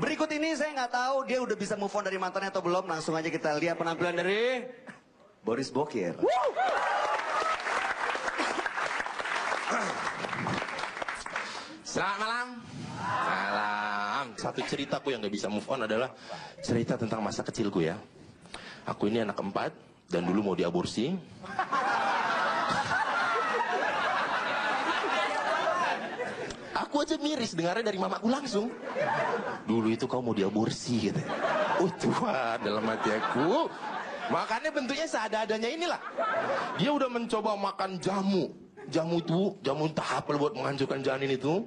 Berikut ini saya nggak tahu dia udah bisa move on dari mantannya atau belum. Langsung aja kita lihat penampilan dari Boris Bokir. Selamat malam. Malam. Satu ceritaku yang gak bisa move on adalah cerita tentang masa kecilku ya. Aku ini anak keempat dan dulu mau diaborsi. Aku aja miris dengarnya dari mamaku langsung. Dulu itu kau mau diaborsi gitu. Oh Tuhan, dalam hati aku. Makanya bentuknya seada-adanya inilah. Dia udah mencoba makan jamu. Jamu tahap buat menghancurkan janin itu.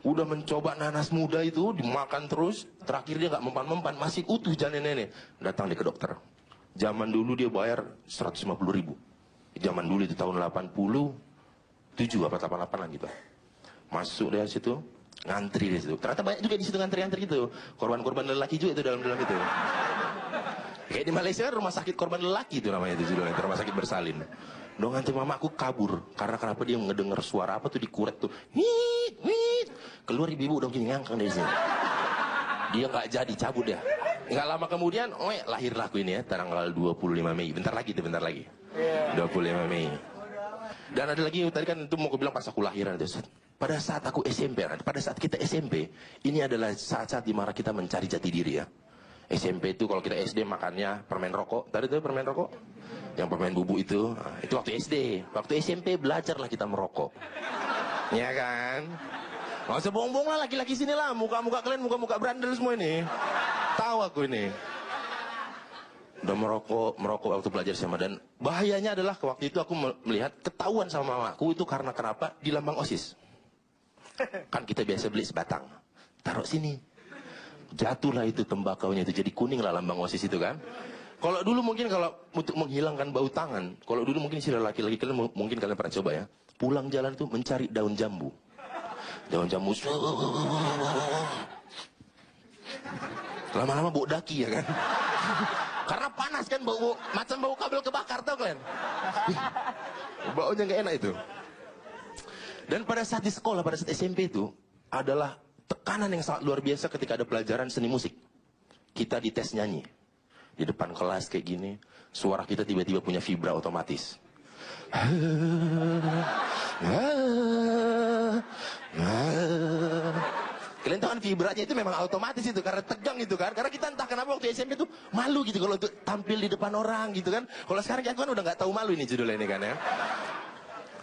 Udah mencoba nanas muda itu dimakan terus. Terakhir dia nggak mempan-mempan, masih utuh janin nenek. Datang dia ke dokter. Zaman dulu dia bayar 150.000. Zaman dulu itu tahun 87 apa 88 lah gitu. Masuk dari situ, ngantri di situ. Ternyata banyak juga di situ ngantri-ngantri gitu. Korban-korban lelaki juga itu dalam itu. Kayak di Malaysia rumah sakit korban lelaki itu namanya itu judulnya, rumah sakit bersalin. Dong nanti mamaku kabur karena kenapa dia ngedenger suara apa tuh dikuret tuh. Wit. Keluar ibu-ibu udah gini ngangkang dari sini. Dia nggak jadi cabut dia. Nggak lama kemudian, lahirlah aku ini ya, tanggal 25 Mei. Bentar lagi. 25 Mei. Dan ada lagi tadi kan itu mau aku bilang pas aku lahiran itu. Pada saat aku SMP, pada saat kita SMP, ini adalah saat-saat dimana kita mencari jati diri ya. SMP itu kalau kita SD makannya permen rokok. Tadi tuh permen rokok? Yang permen bubuk itu. Nah, itu waktu SD. Waktu SMP belajarlah kita merokok. Ya kan? Nggak usah bohong-bohong lah laki-laki sini lah. Muka-muka kalian muka-muka berandal semua ini. Tahu aku ini. Udah merokok waktu belajar sama. Dan bahayanya adalah waktu itu aku melihat ketahuan sama mamaku itu karena kenapa? Di lambang OSIS. Kan kita biasa beli sebatang. Taruh sini. Jatuhlah itu tembakaunya itu jadi kuning lah lambang OSIS itu kan. Kalau dulu mungkin kalau untuk menghilangkan bau tangan, kalau dulu mungkin sih laki-laki kalian mungkin kalian pernah coba ya. Pulang jalan itu mencari daun jambu. Daun jambu. Lama-lama bau daki ya kan. Karena panas kan bau macam bau kabel kebakar tau kalian. Baunya nggak enak itu. Dan pada saat di sekolah, pada saat SMP itu adalah tekanan yang sangat luar biasa ketika ada pelajaran seni musik. Kita dites nyanyi. Di depan kelas kayak gini, suara kita tiba-tiba punya vibra otomatis. Kalian tahu kan vibranya itu memang otomatis itu karena tegang gitu kan. Karena kita entah kenapa waktu SMP tuh malu gitu kalau untuk tampil di depan orang gitu kan. Kalau sekarang aku kan udah nggak tahu malu ini judulnya ini kan ya.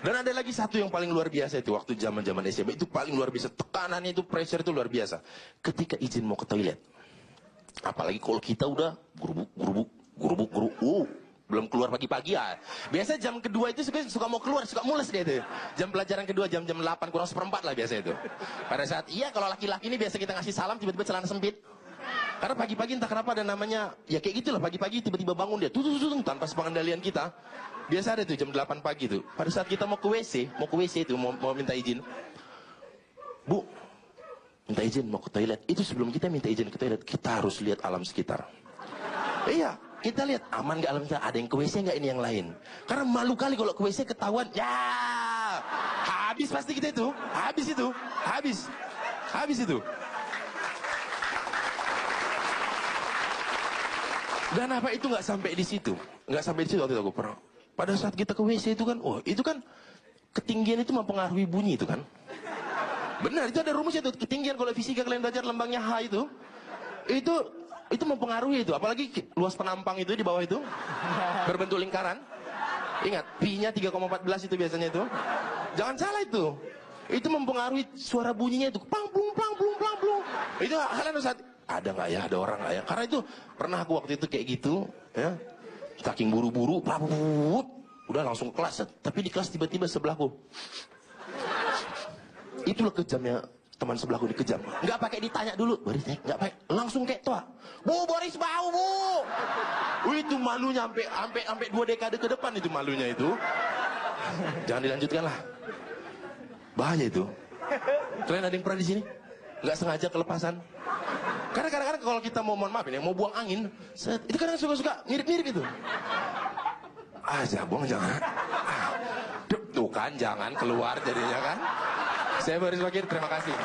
Dan ada lagi satu yang paling luar biasa itu waktu zaman-zaman SMP itu paling luar biasa, tekanannya itu pressure itu luar biasa. Ketika izin mau ke toilet. Apalagi kalau kita udah gurubuk, belum keluar pagi-pagi ya. Biasa jam kedua itu suka mau keluar, suka mules dia itu. Jam pelajaran kedua jam 8 kurang seperempat lah biasa itu. Pada saat kalau laki-laki ini biasa kita ngasih salam tiba-tiba celana sempit. Karena pagi-pagi entah kenapa ada namanya ya kayak gitulah pagi-pagi tiba-tiba bangun dia tuh tanpa sepengandalian kita. Biasa ada tuh jam 8 pagi tuh. Pada saat kita mau ke WC itu mau minta izin. Bu, minta izin mau ke toilet. Itu sebelum kita minta izin ke toilet, kita harus lihat alam sekitar. Iya, kita lihat aman gak alam sekitar. Ada yang ke WC nggak ini yang lain. Karena malu kali kalau ke WC ketahuan. Ya, habis pasti kita itu. Habis itu. Dan apa itu nggak sampai di situ? Nggak sampai di situ waktu itu aku pernah. Pada saat kita ke WC itu kan, itu kan ketinggian itu mempengaruhi bunyi itu kan. Benar, itu ada rumusnya tuh. Ketinggian kalau fisika kalian belajar lambangnya H itu mempengaruhi itu. Apalagi luas penampang itu di bawah itu berbentuk lingkaran. Ingat, pi-nya 3,14 itu biasanya itu. Jangan salah itu. Itu mempengaruhi suara bunyinya itu. Plang plung. Itu kalian saat ada nggak ya, ada orang nggak ya? Karena itu pernah aku waktu itu kayak gitu, ya. Saking buru-buru, udah langsung ke kelas. Tapi di kelas tiba-tiba sebelahku. Itulah kejamnya teman sebelahku dikejam. Nggak pakai ditanya dulu, Boris, nggak pakai, langsung kayak toa. Bu, Boris bau, Bu. Itu malunya sampai 2 dekade ke depan itu malunya itu. Jangan dilanjutkan lah. Bahaya itu. Kalian ada yang pernah di sini? Nggak sengaja kelepasan? Karena kadang-kadang kalau kita mau mohon maaf ini, mau buang angin, itu kadang suka mirip-mirip itu. Jangan. Tuh kan, jangan keluar jadinya kan. Saya Boris Bokir, terima kasih.